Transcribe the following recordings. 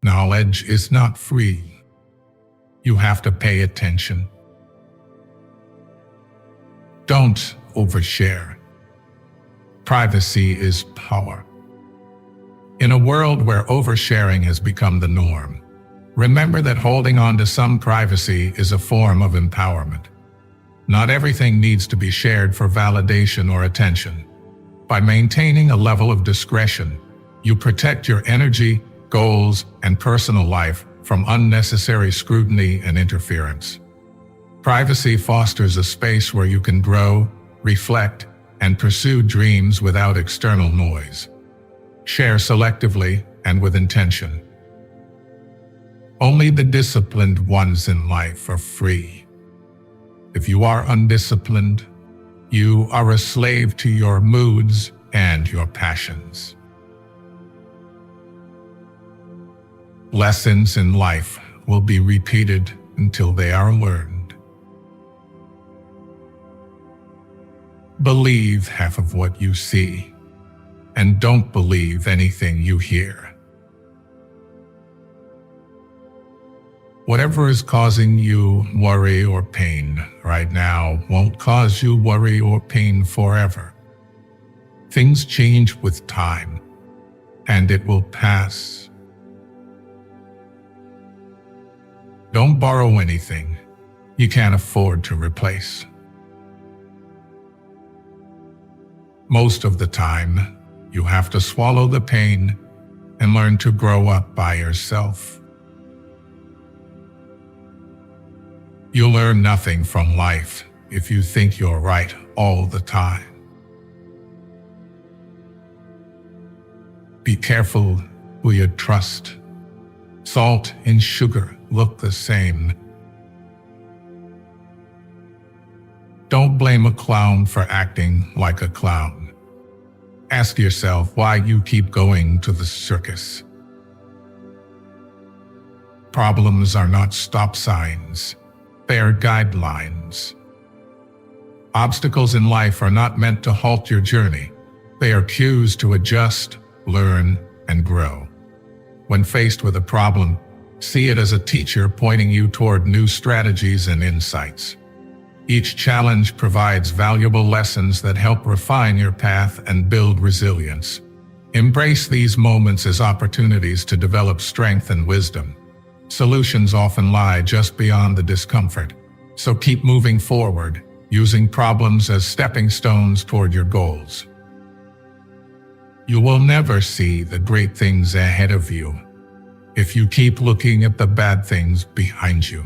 Knowledge is not free. You have to pay attention. Don't overshare. Privacy is power. In a world where oversharing has become the norm, remember that holding on to some privacy is a form of empowerment. Not everything needs to be shared for validation or attention. By maintaining a level of discretion, you protect your energy, goals, and personal life from unnecessary scrutiny and interference. Privacy fosters a space where you can grow, reflect, and pursue dreams without external noise. Share selectively and with intention. Only the disciplined ones in life are free. If you are undisciplined, you are a slave to your moods and your passions. Lessons in life will be repeated until they are learned. Believe half of what you see, and don't believe anything you hear. Whatever is causing you worry or pain right now won't cause you worry or pain forever. Things change with time, and it will pass. Don't borrow anything you can't afford to replace. Most of the time, you have to swallow the pain and learn to grow up by yourself. You'll learn nothing from life if you think you're right all the time. Be careful who you trust. Salt and sugar look the same. Don't blame a clown for acting like a clown. Ask yourself why you keep going to the circus. Problems are not stop signs. They are guidelines. Obstacles in life are not meant to halt your journey. They are cues to adjust, learn, and grow. When faced with a problem, see it as a teacher pointing you toward new strategies and insights. Each challenge provides valuable lessons that help refine your path and build resilience. Embrace these moments as opportunities to develop strength and wisdom. Solutions often lie just beyond the discomfort, so keep moving forward, using problems as stepping stones toward your goals. You will never see the great things ahead of you if you keep looking at the bad things behind you.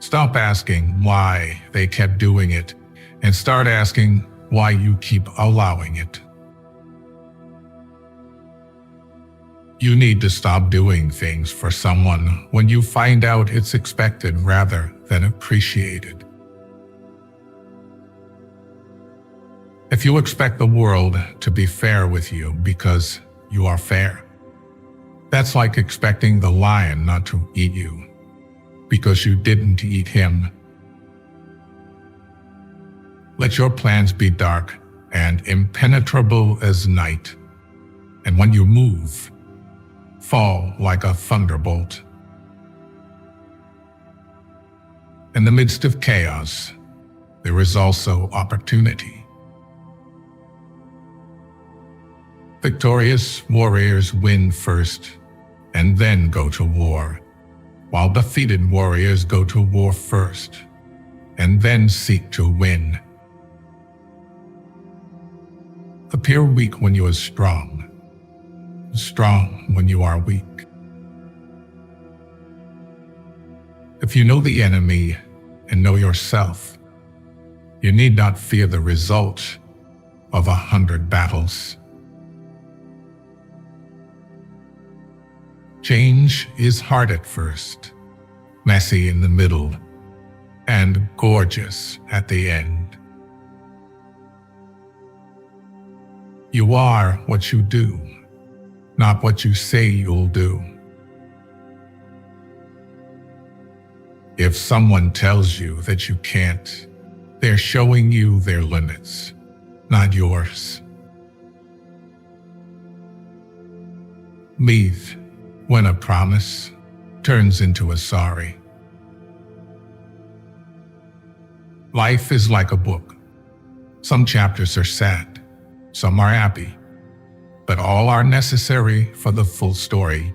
Stop asking why they kept doing it and start asking why you keep allowing it. You need to stop doing things for someone when you find out it's expected rather than appreciated. If you expect the world to be fair with you because you are fair, that's like expecting the lion not to eat you because you didn't eat him. Let your plans be dark and impenetrable as night, and when you move, fall like a thunderbolt. In the midst of chaos, there is also opportunity. Victorious warriors win first and then go to war, while defeated warriors go to war first and then seek to win. Appear weak when you are strong when you are weak. If you know the enemy and know yourself, you need not fear the result of 100 battles. Change is hard at first, messy in the middle, and gorgeous at the end. You are what you do, not what you say you'll do. If someone tells you that you can't, they're showing you their limits, not yours. Leave when a promise turns into a sorry. Life is like a book. Some chapters are sad, some are happy, but all are necessary for the full story.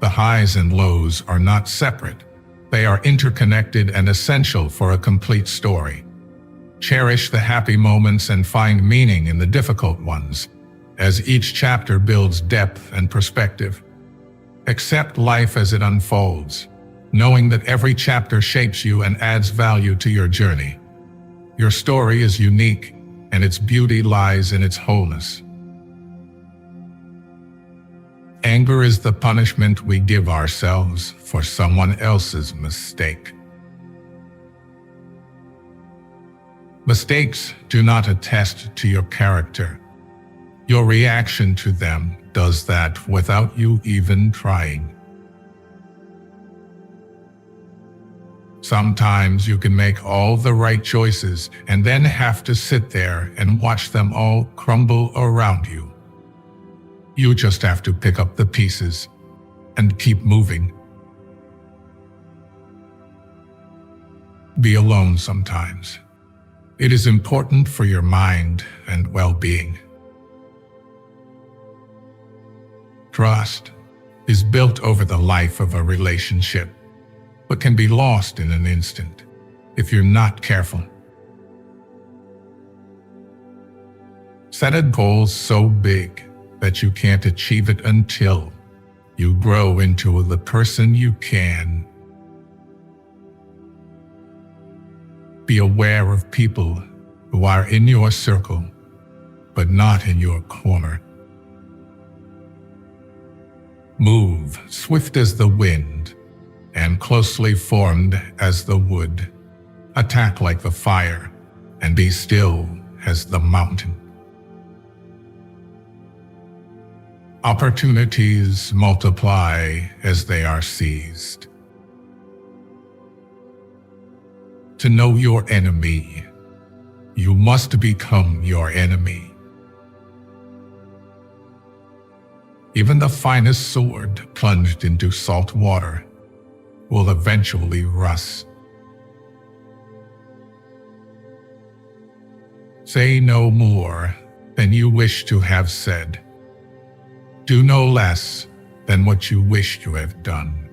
The highs and lows are not separate. They are interconnected and essential for a complete story. Cherish the happy moments and find meaning in the difficult ones, as each chapter builds depth and perspective. Accept life as it unfolds, knowing that every chapter shapes you and adds value to your journey. Your story is unique, and its beauty lies in its wholeness. Anger is the punishment we give ourselves for someone else's mistake. Mistakes do not attest to your character. Your reaction to them does that without you even trying. Sometimes you can make all the right choices and then have to sit there and watch them all crumble around you. You just have to pick up the pieces and keep moving. Be alone sometimes. It is important for your mind and well-being. Trust is built over the life of a relationship, but can be lost in an instant if you're not careful. Set a goal so big that you can't achieve it until you grow into the person you can. Be aware of people who are in your circle, but not in your corner. Move swift as the wind and closely formed as the wood. Attack like the fire and be still as the mountain. Opportunities multiply as they are seized. To know your enemy, you must become your enemy. Even the finest sword plunged into salt water will eventually rust. Say no more than you wish to have said. Do no less than what you wish you have done.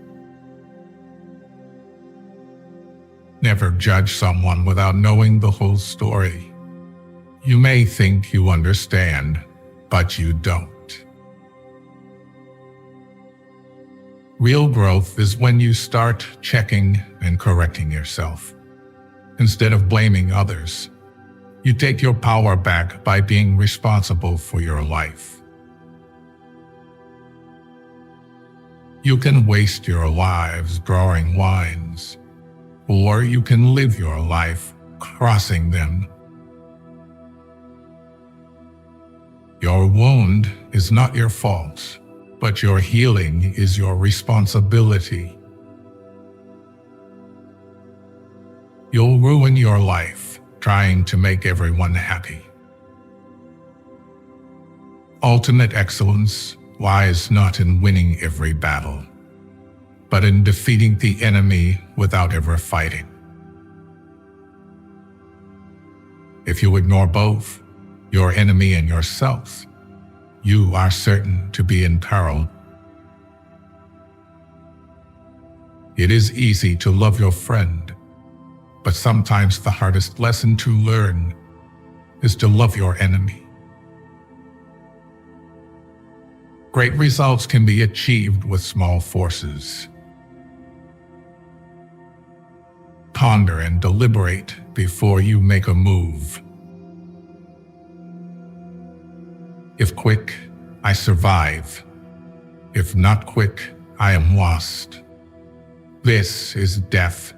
Never judge someone without knowing the whole story. You may think you understand, but you don't. Real growth is when you start checking and correcting yourself. Instead of blaming others, you take your power back by being responsible for your life. You can waste your lives drawing lines, or you can live your life crossing them. Your wound is not your fault, but your healing is your responsibility. You'll ruin your life trying to make everyone happy. Ultimate excellence lies not in winning every battle, but in defeating the enemy without ever fighting. If you ignore both, your enemy and yourself, you are certain to be in peril. It is easy to love your friend, but sometimes the hardest lesson to learn is to love your enemy. Great results can be achieved with small forces. Ponder and deliberate before you make a move. If quick, I survive. If not quick, I am lost. This is death.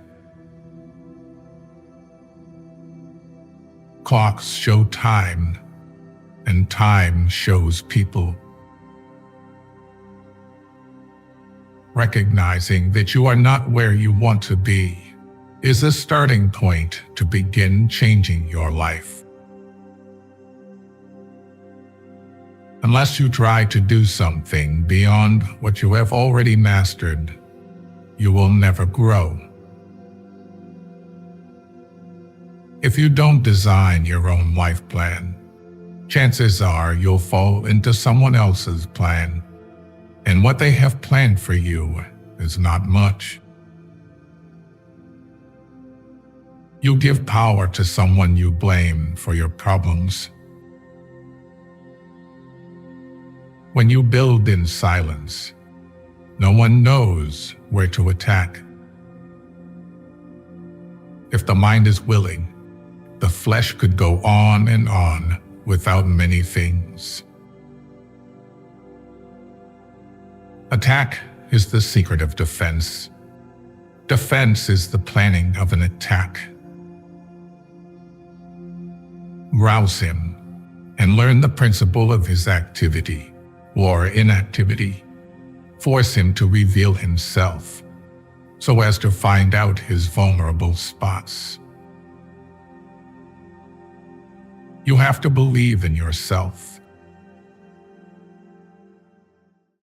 Clocks show time, and time shows people. Recognizing that you are not where you want to be is a starting point to begin changing your life. Unless you try to do something beyond what you have already mastered, you will never grow. If you don't design your own life plan, chances are you'll fall into someone else's plan, and what they have planned for you is not much. You give power to someone you blame for your problems. When you build in silence, no one knows where to attack. If the mind is willing, the flesh could go on and on without many things. Attack is the secret of defense. Defense is the planning of an attack. Rouse him and learn the principle of his activity or inactivity. Force him to reveal himself so as to find out his vulnerable spots. You have to believe in yourself.